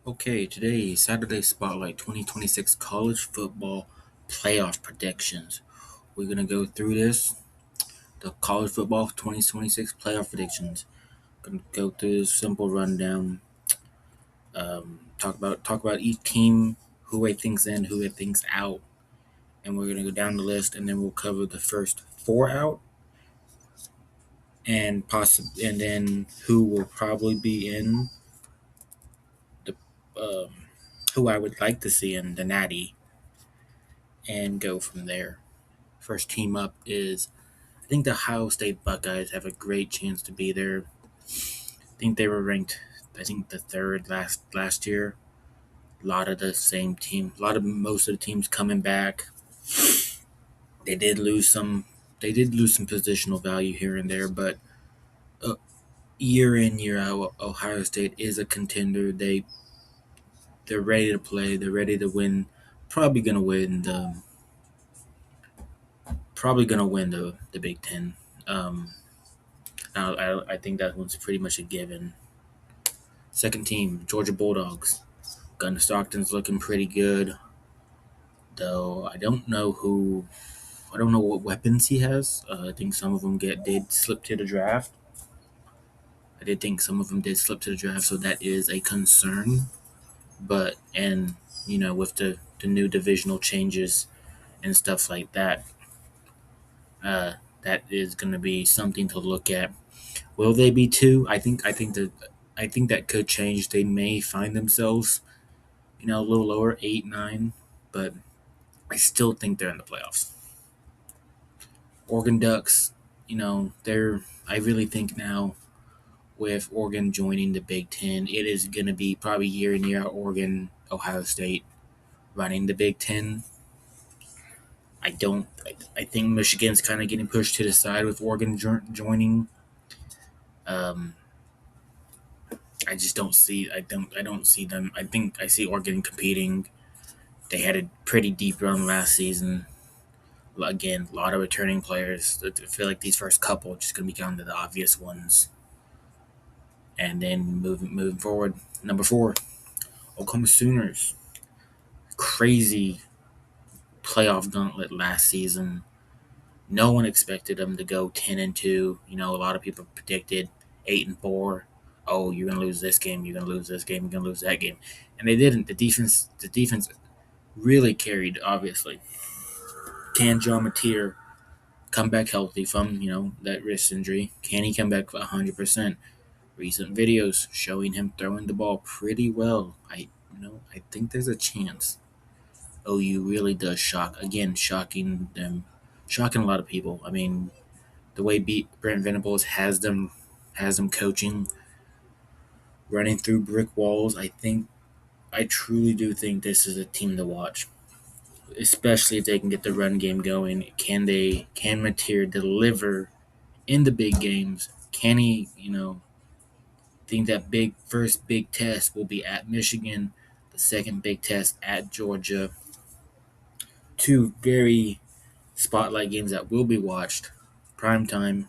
Okay, today, Saturday Spotlight 2026 College Football Playoff Predictions. We're going to go through the College Football 2026 Playoff Predictions. Going to go through this simple rundown, talk about each team, who I think's in, who I think's out, and we're going to go down the list, and then we'll cover the first four out, and then who will probably be in the, um, who I would like to see in the Natty, and go from there. First team up is I think the Ohio State Buckeyes have a great chance to be there. I think they were ranked, I think the third last year. A lot of the same team, most of the teams coming back. They did lose some. They did lose some positional value here and there, but uh, year in year out, Ohio State is a contender. They're ready to play. They're ready to win. Probably gonna win the probably gonna win the Big Ten. Um, I think that one's pretty much a given. Second team, Georgia Bulldogs. Gunnar Stockton's looking pretty good, though. I don't know what weapons he has. I think some of them did slip to the draft. I did think some of them did slip to the draft, so that is a concern. But with the new divisional changes and stuff like that, uh, that is going to be something to look at. Will they be two? I think that could change. They may find themselves a little lower, 8, 9, but I still think they're in the playoffs. Oregon Ducks, I really think now with Oregon joining the Big Ten, it is going to be probably year in year out Oregon, Ohio State running the Big Ten. I don't. I think Michigan's kind of getting pushed to the side with Oregon joining. Um, I just don't see. I don't see them. I think I see Oregon competing. They had a pretty deep run last season. Again, a lot of returning players. I feel like these first couple are just going to be kind of the obvious ones. And then moving forward, number 4, Oklahoma Sooners. Crazy playoff gauntlet last season. No one expected them to go 10-2. A lot of people predicted 8-4. Oh, you're gonna lose this game. You're gonna lose this game. You're gonna lose that game, and they didn't. The defense really carried. Obviously, can John Mateer come back healthy from that wrist injury? Can he come back 100%? Recent videos showing him throwing the ball pretty well. I think there's a chance. OU really does shocking them, shocking a lot of people. I mean, the way Brent Venables has them coaching, running through brick walls. I truly do think this is a team to watch, especially if they can get the run game going. Can Mateer deliver in the big games? Can he, think that first big test will be at Michigan, the second big test at Georgia. Two very spotlight games that will be watched, prime time.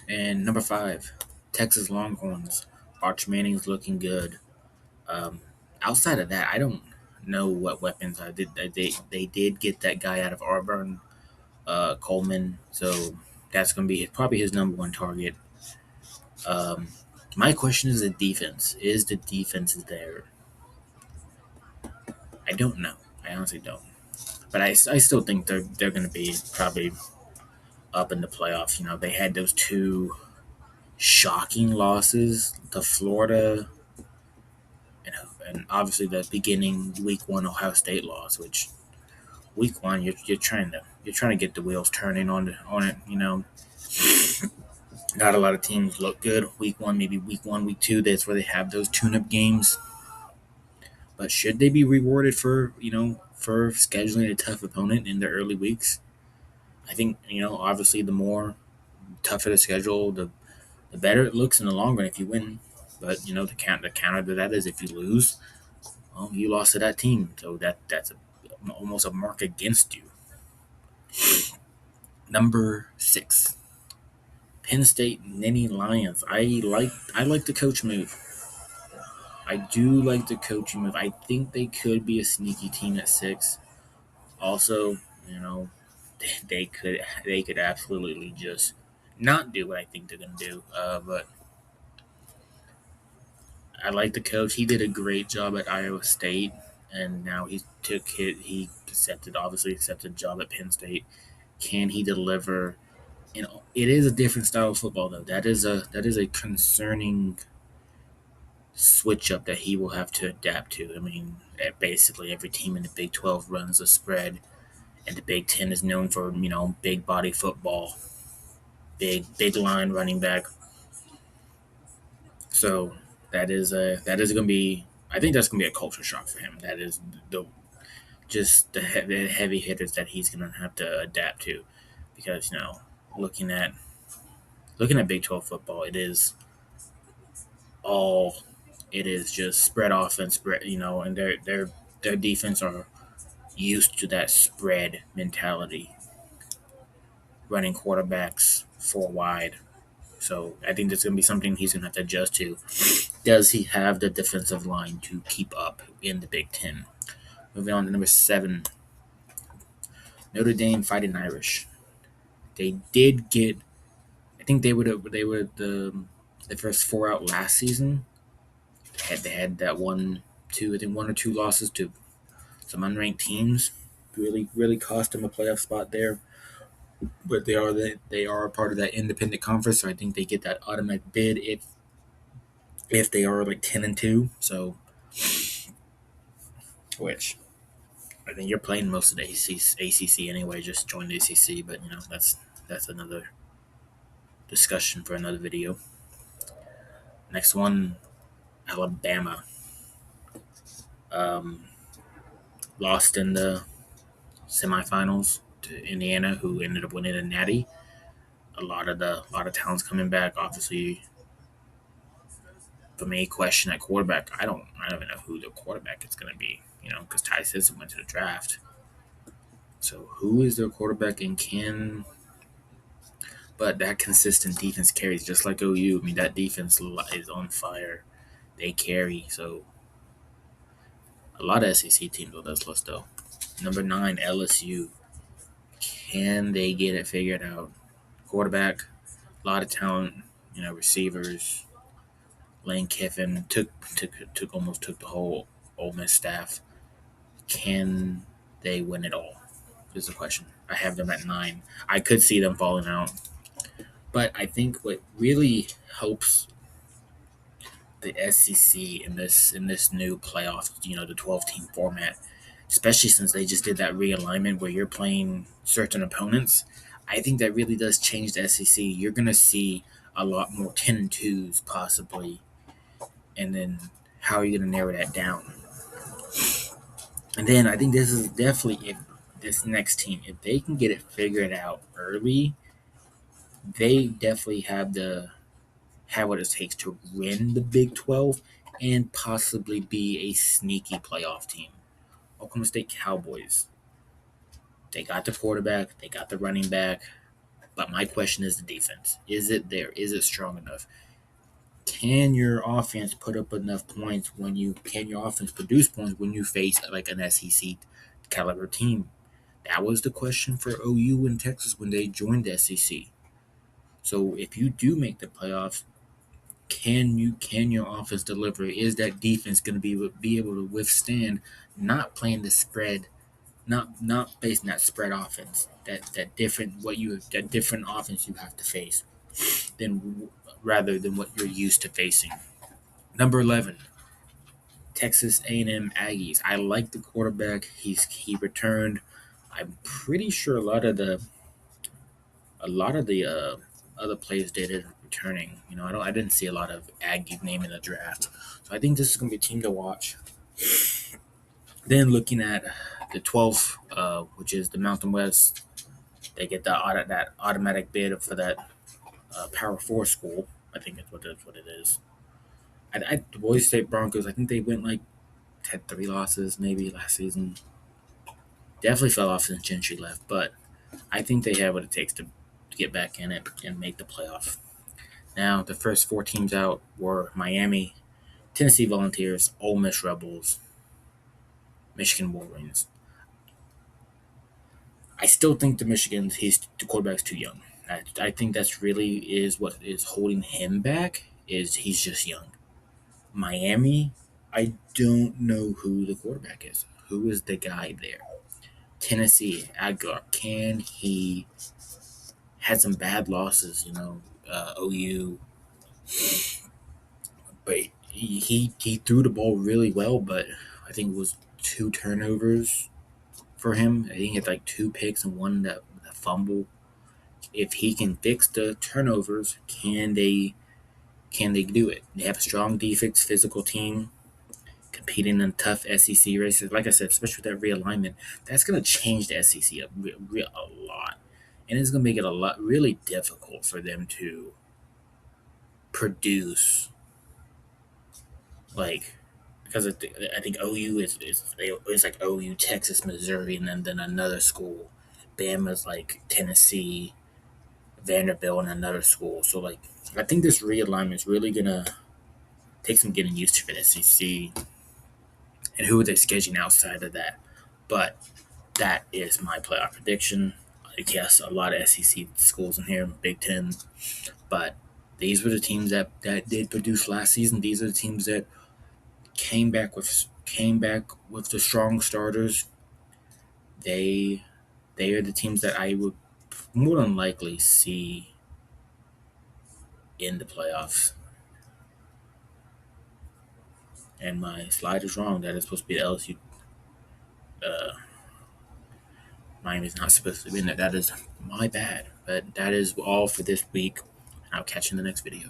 And number 5, Texas Longhorns. Arch Manning's looking good. Um, Outside of that, I don't know what weapons I did. They did get that guy out of Auburn, Coleman. So that's going to be probably his number one target. Um, my question is the defense. Is the defense there? I don't know. I honestly don't. But I still think they're going to be probably up in the playoffs. They had those two shocking losses, the Florida and obviously the beginning week 1 Ohio State loss, which week 1 you're trying to get the wheels turning on it. Not a lot of teams look good week 1, maybe week 1, week 2. That's where they have those tune-up games. But should they be rewarded for scheduling a tough opponent in the early weeks? I think obviously the more tougher the schedule, the better it looks in the long run if you win. But the counter to that is if you lose, well, you lost to that team, so that's almost a mark against you. Number 6, Penn State Nittany Lions. I like the coach move. I do like the coaching move. I think they could be a sneaky team at 6. Also, you know, they could absolutely just not do what I think they're gonna do. But I like the coach. He did a great job at Iowa State, and now he accepted a job at Penn State. Can he deliver? It is a different style of football though. That is a concerning switch up that he will have to adapt to. I mean, basically every team in the Big 12 runs a spread, and the Big 10 is known for big body football, big line running back. So that is going to be. I think that's going to be a culture shock for him. That is the just the heavy hitters that he's going to have to adapt to, because looking at looking at Big 12 football, all it is just spread offense, spread and their defense are used to that spread mentality, running quarterbacks four wide. So I think that's going to be something he's going to have to adjust to. Does he have the defensive line to keep up in the Big Ten? Moving on to number 7, Notre Dame Fighting Irish. They did get. I think they were the first 4 out last season. They had that one or two losses to some unranked teams. Really cost them a playoff spot there. But they are a part of that independent conference, so I think they get that automatic bid if they are like 10-2. So, which I think you're playing most of the ACC anyway. Just join the ACC, but that's another discussion for another video. Next one, Alabama. Um, Lost in the semifinals to Indiana, who ended up winning a Natty. A lot of talents coming back. Obviously, for me, question at quarterback. I don't even know who the quarterback is going to be. Because Ty Simpson went to the draft. So who is their quarterback and can? But that consistent defense carries, just like OU. I mean, that defense is on fire. They carry. So a lot of SEC teams on this list, though. Number 9, LSU. Can they get it figured out? Quarterback, a lot of talent. Receivers. Lane Kiffin almost took the whole Ole Miss staff. Can they win it all? Is the question. I have them at 9. I could see them falling out, but I think what really helps the SEC in this new playoff, the 12-team format, especially since they just did that realignment where you're playing certain opponents. I think that really does change the SEC. You're gonna see a lot more 10-2s possibly, and then how are you gonna narrow that down? And then I think this is definitely, if this next team, if they can get it figured out early, they definitely have what it takes to win the Big 12 and possibly be a sneaky playoff team. Oklahoma State Cowboys. They got the quarterback, they got the running back, but my question is the defense. Is it there? Is it strong enough? Can your offense put up enough points can your offense produce points when you face like an SEC caliber team? That was the question for OU and Texas when they joined the SEC. So if you do make the playoffs, can your offense deliver? Is that defense going to be able to withstand not playing the spread, not facing that spread offense, that different offense you have to face, than rather than what you're used to facing. Number 11, Texas A&M Aggies. I like the quarterback. He returned. I'm pretty sure a lot of the other players did it returning. I didn't see a lot of Aggies name in the draft, so I think this is gonna be a team to watch. Then looking at the 12th, which is the Mountain West, they get that automatic bid for that Power Four school. I think that's what it is. The Boise State Broncos. I think they went had 3 losses maybe last season. Definitely fell off since Gentry left, but I think they have what it takes to get back in it and make the playoff. Now, the first 4 teams out were Miami, Tennessee Volunteers, Ole Miss Rebels, Michigan Wolverines. I still think the quarterback's too young. I think that's really is what is holding him back. Is he's just young. Miami, I don't know who the quarterback is. Who is the guy there? Tennessee, Aguilar. Can he had some bad losses? OU, but he threw the ball really well. But I think it was two turnovers for him. I think he had like two picks and one that fumble. If he can fix the turnovers, can they do it? They have a strong defense, physical team competing in tough SEC races. Like I said, especially with that realignment, that's going to change the SEC a lot, and it's going to make it a lot really difficult for them to produce like because I think OU is like OU, Texas, Missouri, and then another school. Bama's like Tennessee, Vanderbilt, and another school. So like I think this realignment is really gonna take some getting used to for the SEC and who are they scheduling outside of that. But that is my playoff prediction. Like yes, a lot of SEC schools in here, Big Ten, but these were the teams that did produce last season. These are the teams that came back with the strong starters. They they are the teams that I would more than likely see in the playoffs. And my slide is wrong. That is supposed to be the LSU. Uh, Miami's not supposed to be in there. That is my bad. But that is all for this week. I'll catch you in the next video.